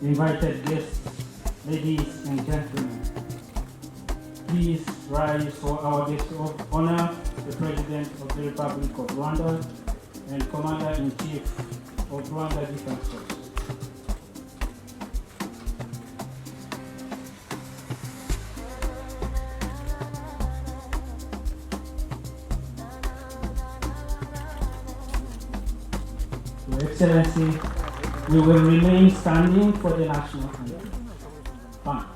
invited guests, ladies and gentlemen, please rise for our guest of honor, the President of the Republic of Rwanda and Commander-in-Chief of Rwanda Defense Force. Your Excellency, we will remain standing for the national anthem. Fine.